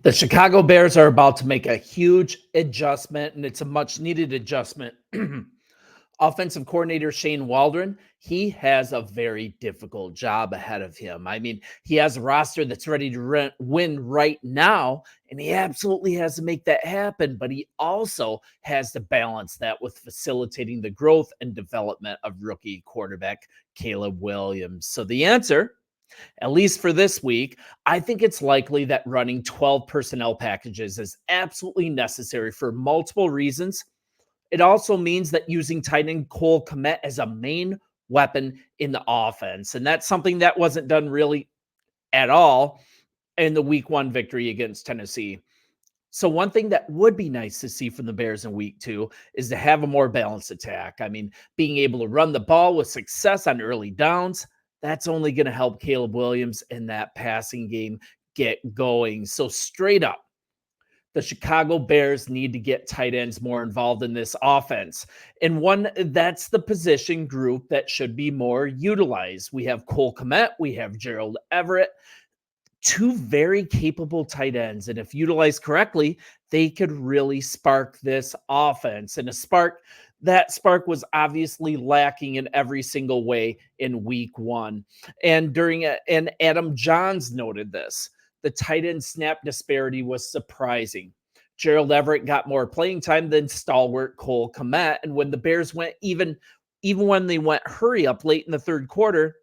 The Chicago Bears are about to make a huge adjustment, and it's a much needed adjustment. Offensive coordinator Shane Waldron, he has a very difficult job ahead of him. I mean, he has a roster that's ready to win right now, and he absolutely has to make that happen. But he also has to balance that with facilitating the growth and development of rookie quarterback Caleb Williams. So the answer, at least for this week, I think it's likely that running 12 personnel packages is absolutely necessary for multiple reasons. It also means that using tight end Cole Kmet as a main weapon in the offense. And that's something that wasn't done really at all in the week one victory against Tennessee. So one thing that would be nice to see from the Bears in week two is to have a more balanced attack. I mean, being able to run the ball with success on early downs, that's only going to help Caleb Williams in that passing game get going. So straight up, the Chicago Bears need to get tight ends more involved in this offense. And that's the position group that should be more utilized. We have Cole Kmet, we have Gerald Everett, two very capable tight ends. And if utilized correctly, they could really spark this offense. And that spark was obviously lacking in every single way in week one. And Adam Johns noted this. The tight end snap disparity was surprising. Gerald Everett got more playing time than stalwart Cole Kmet. And when the Bears went even when they went hurry up late in the third quarter,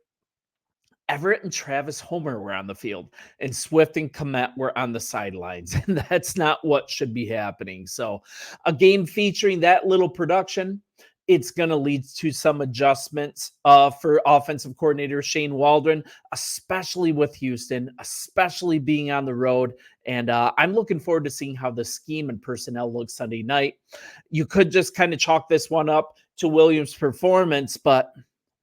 Everett and Travis Homer were on the field, and Swift and Kmet were on the sidelines. And that's not what should be happening. So a game featuring that little production, it's going to lead to some adjustments for offensive coordinator Shane Waldron, especially with Houston, especially being on the road. And I'm looking forward to seeing how the scheme and personnel looks Sunday night. You could just kind of chalk this one up to Williams' performance, but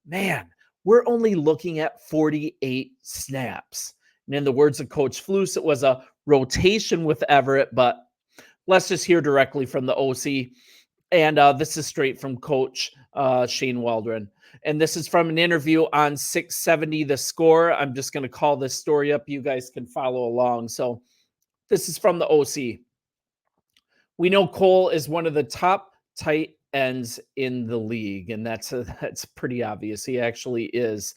man, we're only looking at 48 snaps. And in the words of Coach Flus, it was a rotation with Everett, but let's just hear directly from the OC. And this is straight from Coach Shane Waldron. And this is from an interview on 670 The Score. I'm just going to call this story up. You guys can follow along. So this is from the OC. We know Cole is one of the top tight ends in the league, and that's pretty obvious. He actually is.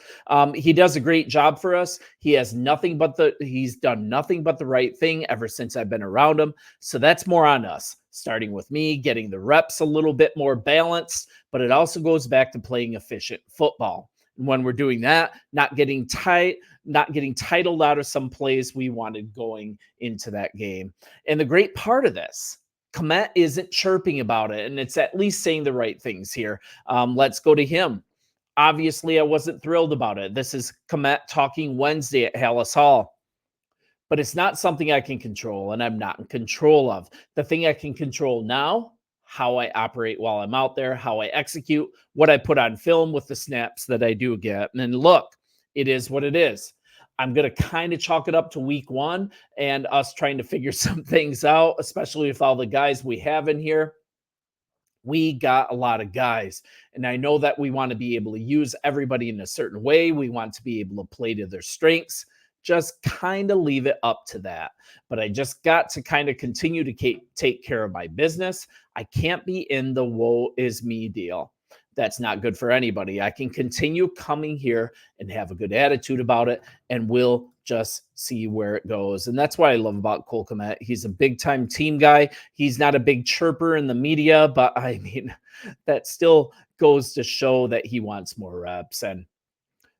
He does a great job for us. He's done nothing but the right thing ever since I've been around him. So that's more on us, starting with me, getting the reps a little bit more balanced, but it also goes back to playing efficient football. And when we're doing that, not getting titled out of some plays we wanted going into that game. And the great part of this, Kmet isn't chirping about it, and it's at least saying the right things here. Let's go to him. Obviously, I wasn't thrilled about it. This is Kmet talking Wednesday at Hallis Hall. But it's not something I can control, and I'm not in control of. The thing I can control now, how I operate while I'm out there, how I execute, what I put on film with the snaps that I do get. And look, it is what it is. I'm going to kind of chalk it up to week one and us trying to figure some things out, especially with all the guys we have in here. We got a lot of guys, and I know that we want to be able to use everybody in a certain way. We want to be able to play to their strengths. Just kind of leave it up to that. But I just got to kind of continue to take care of my business. I can't be in the woe is me deal. That's not good for anybody. I can continue coming here and have a good attitude about it, and we'll just see where it goes. And that's what I love about Cole Kmet. He's a big-time team guy. He's not a big chirper in the media, but I mean, that still goes to show that he wants more reps. And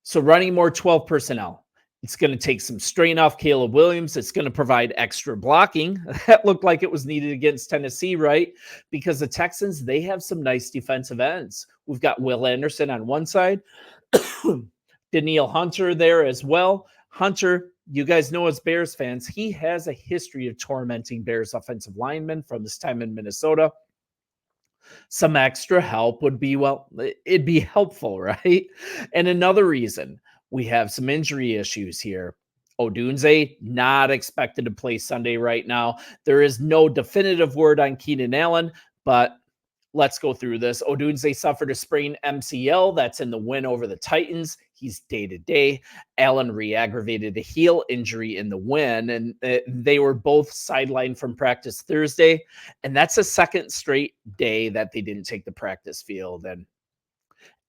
so running more 12 personnel, it's going to take some strain off Caleb Williams. It's going to provide extra blocking. That looked like it was needed against Tennessee, right? Because the Texans, they have some nice defensive ends. We've got Will Anderson on one side, Danielle Hunter there as well. Hunter, you guys know as Bears fans, he has a history of tormenting Bears offensive linemen from his time in Minnesota. Some extra help would be, it'd be helpful, right? And another reason, we have some injury issues here. Odunze, not expected to play Sunday right now. There is no definitive word on Keenan Allen, but let's go through this. Odunze suffered a sprained MCL. That's in the win over the Titans. He's day to day. Allen re-aggravated a heel injury in the win, and they were both sidelined from practice Thursday. And that's a second straight day that they didn't take the practice field. And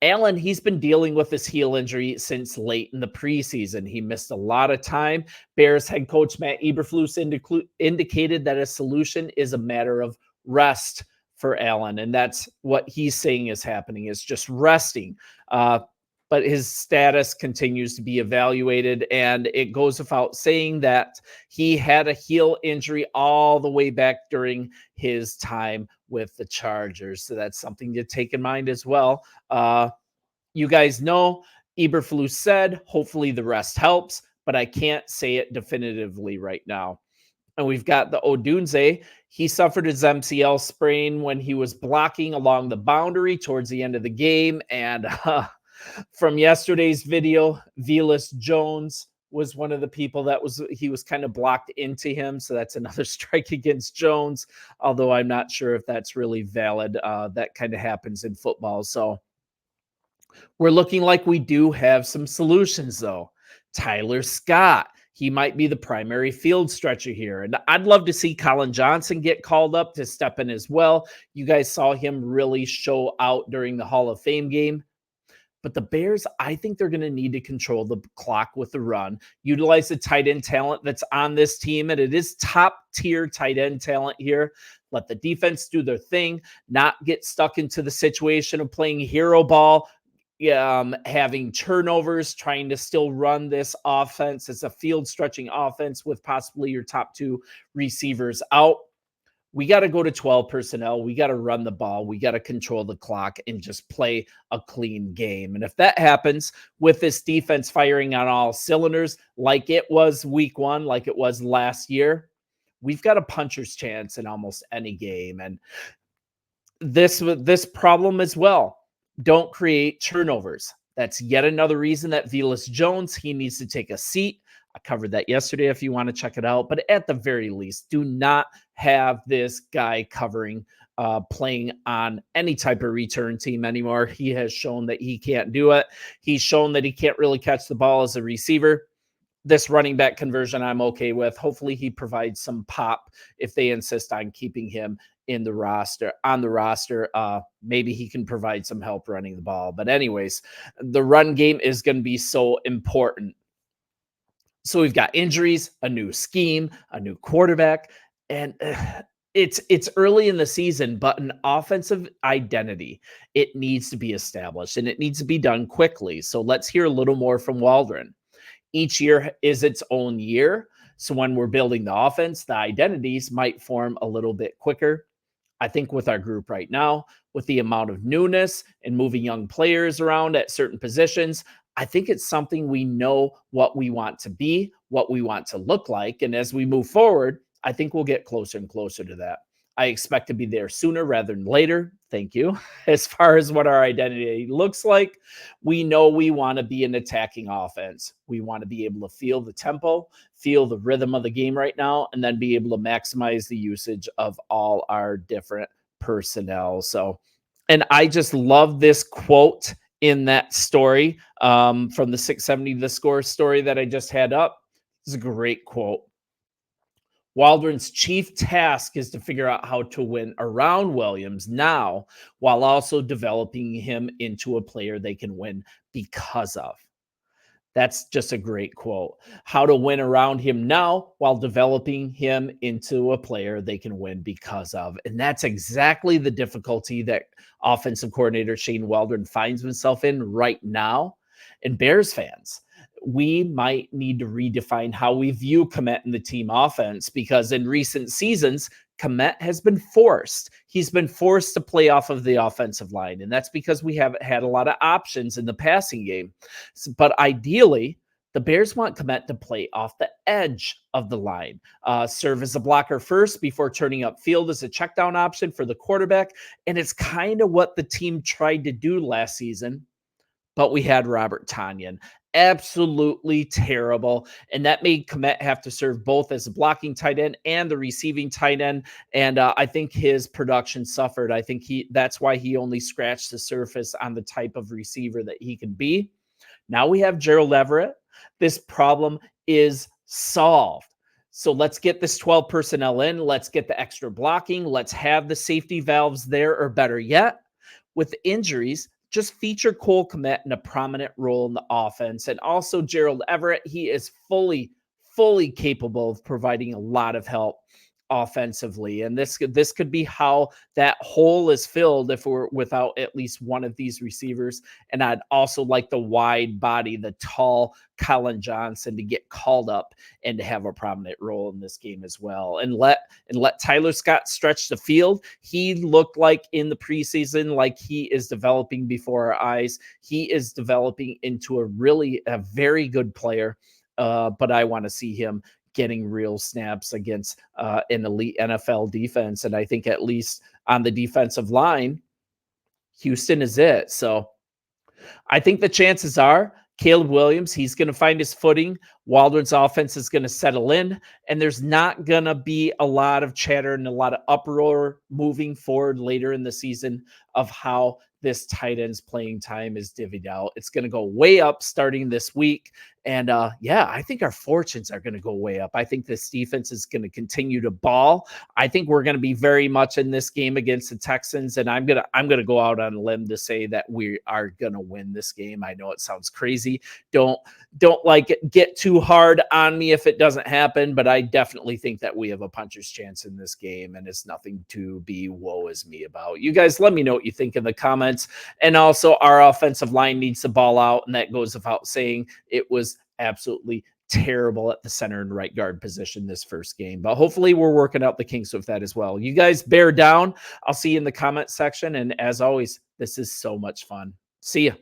Allen, he's been dealing with this heel injury since late in the preseason. He missed a lot of time. Bears head coach Matt Eberflus indicated that a solution is a matter of rest for Allen, and that's what he's saying is happening, is just resting. But his status continues to be evaluated, and it goes without saying that he had a heel injury all the way back during his time with the Chargers. So that's something to take in mind as well. You guys know Eberflus said, hopefully the rest helps, but I can't say it definitively right now. And we've got the Odunze. He suffered his MCL sprain when he was blocking along the boundary towards the end of the game. And from yesterday's video, Velus Jones was one of the people that he was kind of blocked into him. So that's another strike against Jones, although I'm not sure if that's really valid. That kind of happens in football. So we're looking like we do have some solutions, though. Tyler Scott, he might be the primary field stretcher here. And I'd love to see Colin Johnson get called up to step in as well. You guys saw him really show out during the Hall of Fame game. But the Bears, I think they're going to need to control the clock with the run, utilize the tight end talent that's on this team. And it is top tier tight end talent here. Let the defense do their thing, not get stuck into the situation of playing hero ball, having turnovers, trying to still run this offense. It's a field stretching offense with possibly your top two receivers out. We got to go to 12 personnel. We got to run the ball. We got to control the clock and just play a clean game. And if that happens with this defense firing on all cylinders, like it was week one, like it was last year, we've got a puncher's chance in almost any game. And this problem as well, don't create turnovers. That's yet another reason that Velus Jones, he needs to take a seat. I covered that yesterday if you want to check it out. But at the very least, do not have this guy playing on any type of return team anymore. He has shown that he can't do it. He's shown that he can't really catch the ball as a receiver. This running back conversion I'm okay with. Hopefully he provides some pop if they insist on keeping him on the roster. Maybe he can provide some help running the ball. But anyways, the run game is going to be so important. So we've got injuries, a new scheme, a new quarterback, and it's early in the season, but an offensive identity, it needs to be established, and it needs to be done quickly. So let's hear a little more from Waldron. Each year is its own year. So when we're building the offense, the identities might form a little bit quicker. I think with our group right now, with the amount of newness and moving young players around at certain positions, I think it's something we know what we want to be, what we want to look like. And as we move forward, I think we'll get closer and closer to that. I expect to be there sooner rather than later. Thank you. As far as what our identity looks like, we know we want to be an attacking offense. We want to be able to feel the tempo, feel the rhythm of the game right now, and then be able to maximize the usage of all our different personnel. So, and I just love this quote in that story from the 670 The Score story that I just had up. It's a great quote. Waldron's chief task is to figure out how to win around Williams now, while also developing him into a player they can win because of. That's just a great quote. How to win around him now while developing him into a player they can win because of. And that's exactly the difficulty that offensive coordinator Shane Waldron finds himself in right now. And Bears fans, we might need to redefine how we view Kmet in the team offense, because in recent seasons, Kmet has been forced. He's been forced to play off of the offensive line, and that's because we haven't had a lot of options in the passing game. But ideally, the Bears want Kmet to play off the edge of the line, serve as a blocker first before turning upfield as a checkdown option for the quarterback. And it's kind of what the team tried to do last season, but we had Robert Tonyan. Absolutely terrible. And that made Kmet have to serve both as a blocking tight end and the receiving tight end. And I think his production suffered. I think that's why he only scratched the surface on the type of receiver that he can be. Now we have Gerald Everett. This problem is solved. So let's get this 12 personnel in. Let's get the extra blocking. Let's have the safety valves there, or better yet, with injuries, just feature Cole Kmet in a prominent role in the offense. And also Gerald Everett, he is fully capable of providing a lot of help offensively. And this could be how that hole is filled if we're without at least one of these receivers. And I'd also like the wide body, the tall Colin Johnson to get called up and to have a prominent role in this game as well. And let Tyler Scott stretch the field. He looked like in the preseason, like he is developing before our eyes. He is developing into a very good player. But I want to see him getting real snaps against an elite NFL defense. And I think at least on the defensive line, Houston is it. So I think the chances are Caleb Williams, he's going to find his footing. Waldron's offense is going to settle in, and there's not going to be a lot of chatter and a lot of uproar moving forward later in the season of how this tight end's playing time is divvied out. It's going to go way up starting this week. And I think our fortunes are going to go way up. I think this defense is going to continue to ball. I think we're going to be very much in this game against the Texans. And I'm going to go out on a limb to say that we are going to win this game. I know it sounds crazy. Don't get too hard on me if it doesn't happen, but I definitely think that we have a puncher's chance in this game, and it's nothing to be woe is me about. You guys, let me know what you think in the comments. And also, our offensive line needs the ball out, and that goes without saying. It was absolutely terrible at the center and right guard position this first game, but hopefully we're working out the kinks with that as well. You guys bear down. I'll see you in the comment section. And as always, this is so much fun. See ya.